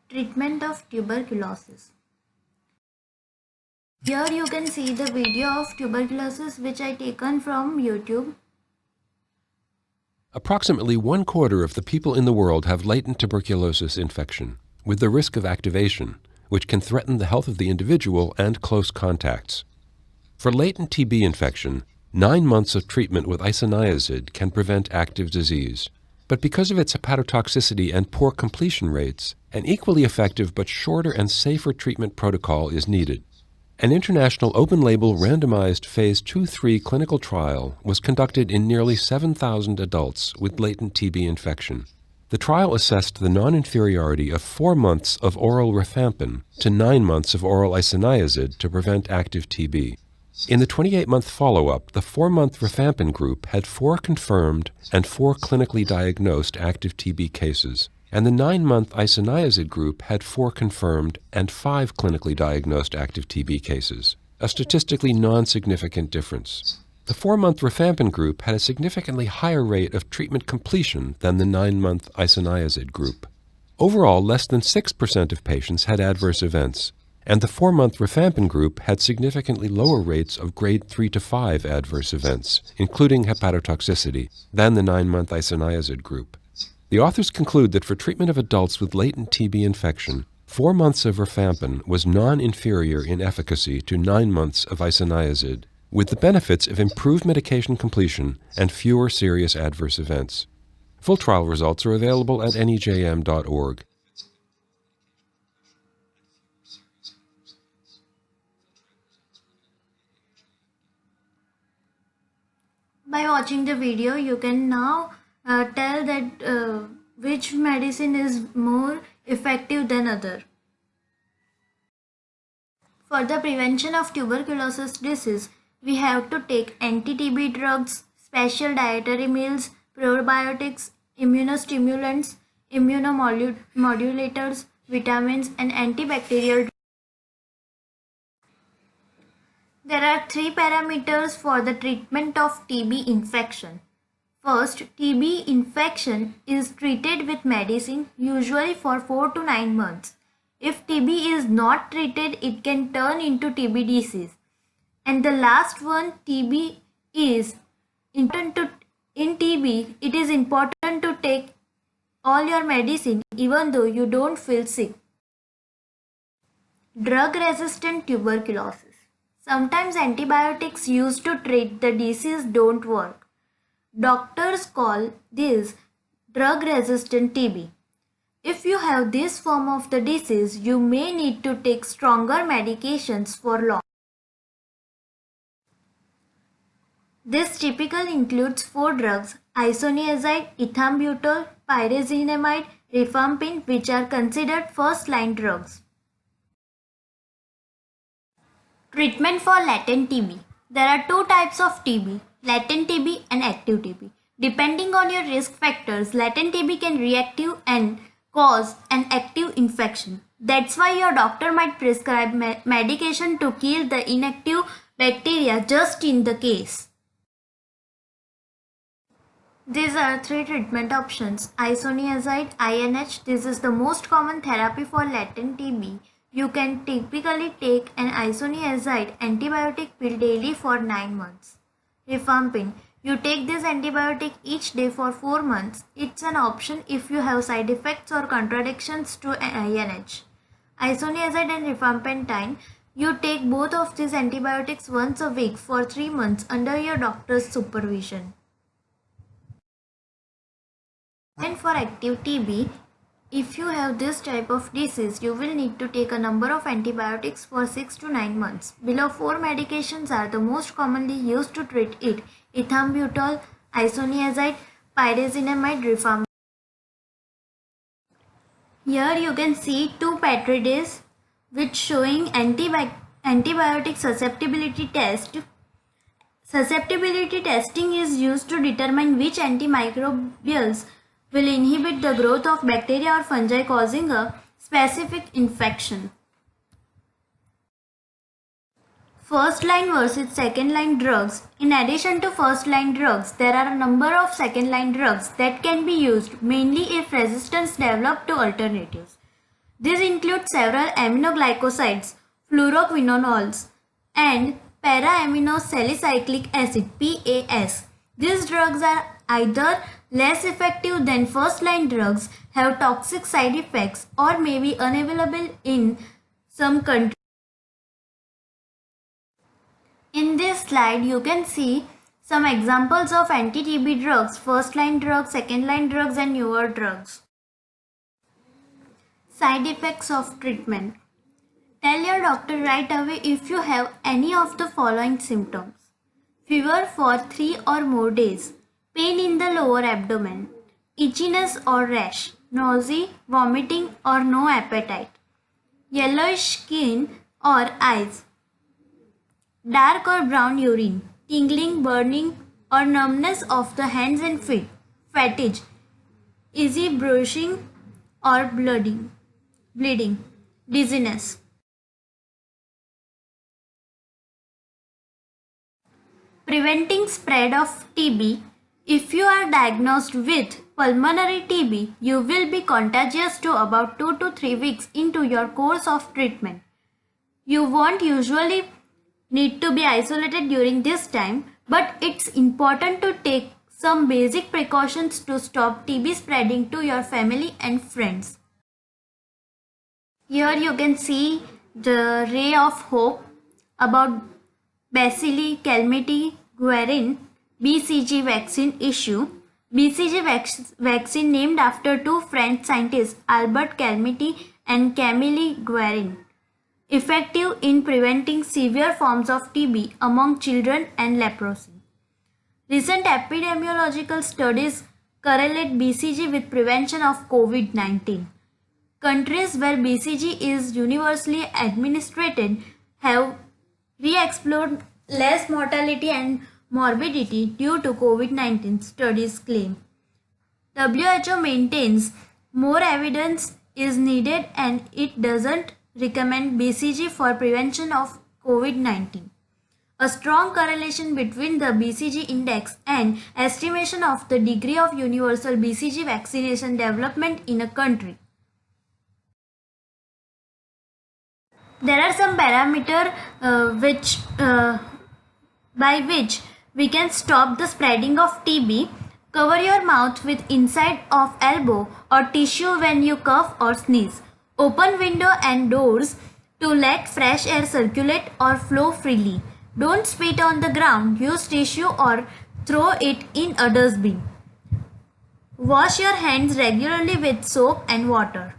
Treatment of tuberculosis. Here you can see the video of tuberculosis which I taken from YouTube. Approximately 1/4 of the people in the world have latent tuberculosis infection, with the risk of activation, which can threaten the health of the individual and close contacts. For latent TB infection, 9 months of treatment with isoniazid can prevent active disease. But because of its hepatotoxicity and poor completion rates, an equally effective but shorter and safer treatment protocol is needed. An international open-label randomized phase 2-3 clinical trial was conducted in nearly 7,000 adults with latent TB infection. The trial assessed the non-inferiority of 4 months of oral rifampin to 9 months of oral isoniazid to prevent active TB. In the 28-month follow-up, the 4-month rifampin group had 4 confirmed and 4 clinically diagnosed active TB cases, and the 9-month isoniazid group had 4 confirmed and 5 clinically diagnosed active TB cases, a statistically non-significant difference. The 4-month rifampin group had a significantly higher rate of treatment completion than the 9-month isoniazid group. Overall, less than 6% of patients had adverse events, and the 4-month rifampin group had significantly lower rates of grade 3 to 5 adverse events, including hepatotoxicity, than the 9-month isoniazid group. The authors conclude that for treatment of adults with latent TB infection, 4 months of rifampin was non-inferior in efficacy to 9 months of isoniazid, with the benefits of improved medication completion and fewer serious adverse events. Full trial results are available at nejm.org. By watching the video, you can now tell that which medicine is more effective than other. For the prevention of tuberculosis disease, we have to take anti-TB drugs, special dietary meals, probiotics, immunostimulants, immunomodulators, vitamins, and antibacterial drugs. There are 3 parameters for the treatment of TB infection. First, TB infection is treated with medicine usually for 4 to 9 months. If TB is not treated, it can turn into TB disease. And the last one, TB is important in TB, it is important to take all your medicine even though you don't feel sick. Drug-resistant tuberculosis. Sometimes antibiotics used to treat the disease don't work. Doctors call this drug-resistant TB. If you have this form of the disease, you may need to take stronger medications for long. This typically includes 4 drugs: isoniazid, ethambutol, pyrazinamide, rifampin, which are considered first-line drugs. Treatment for latent TB. There are 2 types of TB, latent TB and active TB. Depending on your risk factors, latent TB can reactive and cause an active infection. That's why your doctor might prescribe medication to kill the inactive bacteria just in the case. These are 3 treatment options. Isoniazid, INH, this is the most common therapy for latent TB. You can typically take an isoniazid antibiotic pill daily for 9 months. Rifampin, you take this antibiotic each day for 4 months. It's an option if you have side effects or contradictions to INH. Isoniazid and rifampicin, you take both of these antibiotics once a week for 3 months under your doctor's supervision. And for active TB, if you have this type of disease, you will need to take a number of antibiotics for 6 to 9 months. Below 4 medications are the most commonly used to treat it: ethambutol, isoniazid, pyrazinamide, rifampicin. Here you can see 2 petri discs which showing antibiotic susceptibility test. Susceptibility testing is used to determine which antimicrobials will inhibit the growth of bacteria or fungi causing a specific infection. First line versus second line drugs. In addition to first line drugs, there are a number of second line drugs that can be used mainly if resistance develops to alternatives. These include several aminoglycosides, fluoroquinones, and para-aminosalicylic acid (PAS). These drugs are either less effective than first-line drugs, have toxic side effects, or may be unavailable in some countries. In this slide, you can see some examples of anti-TB drugs, first-line drugs, second-line drugs, and newer drugs. Side effects of treatment. Tell your doctor right away if you have any of the following symptoms. Fever for 3 or more days, pain in the lower abdomen, itchiness or rash, nausea, vomiting or no appetite, yellowish skin or eyes, dark or brown urine, tingling, burning or numbness of the hands and feet, fatigue, easy bruising or bleeding, dizziness. Preventing spread of TB. If you are diagnosed with pulmonary TB, you will be contagious to about 2 to 3 weeks into your course of treatment. You won't usually need to be isolated during this time, but it's important to take some basic precautions to stop TB spreading to your family and friends. Here you can see the ray of hope about Bacilli calmette guerin BCG vaccine issue. BCG vaccine named after two French scientists, Albert Calmette and Camille Guerin. Effective in preventing severe forms of TB among children and leprosy. Recent epidemiological studies correlate BCG with prevention of COVID-19. Countries where BCG is universally administered have re-explored less mortality and morbidity due to COVID-19, studies claim. WHO maintains more evidence is needed and it doesn't recommend BCG for prevention of COVID-19. A strong correlation between the BCG index and estimation of the degree of universal BCG vaccination development in a country. There are some parameters by which we can stop the spreading of TB. Cover your mouth with inside of elbow or tissue when you cough or sneeze. Open window and doors to let fresh air circulate or flow freely. Don't spit on the ground. Use tissue or throw it in a dustbin. Wash your hands regularly with soap and water.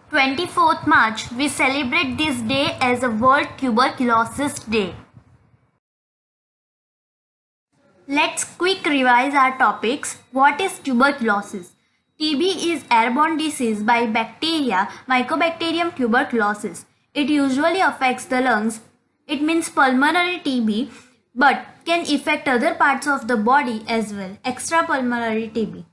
24th March, we celebrate this day as a World Tuberculosis Day. Let's quick revise our topics. What is tuberculosis? TB is airborne disease by bacteria, Mycobacterium tuberculosis. It usually affects the lungs. It means pulmonary TB, but can affect other parts of the body as well, extrapulmonary TB.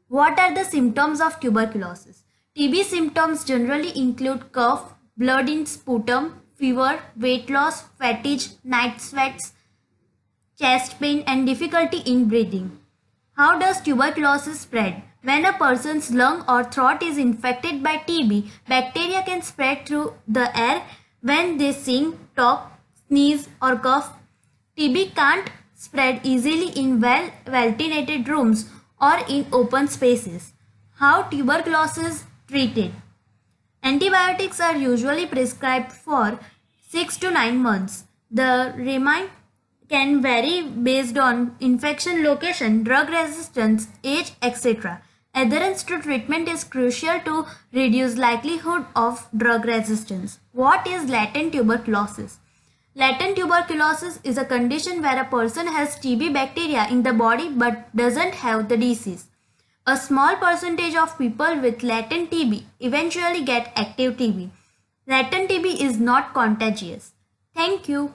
What are the symptoms of tuberculosis? TB symptoms generally include cough, blood in sputum, fever, weight loss, fatigue, night sweats, chest pain, and difficulty in breathing. How does tuberculosis spread? When a person's lung or throat is infected by TB, bacteria can spread through the air when they sing, talk, sneeze, or cough. TB can't spread easily in well-ventilated rooms or in open spaces. How tuberculosis treated? Antibiotics are usually prescribed for 6 to 9 months. The regimen can vary based on infection location, drug resistance, age, etc. Adherence to treatment is crucial to reduce likelihood of drug resistance. What is latent tuberculosis? Latent tuberculosis is a condition where a person has TB bacteria in the body but doesn't have the disease. A small percentage of people with latent TB eventually get active TB. Latent TB is not contagious. Thank you.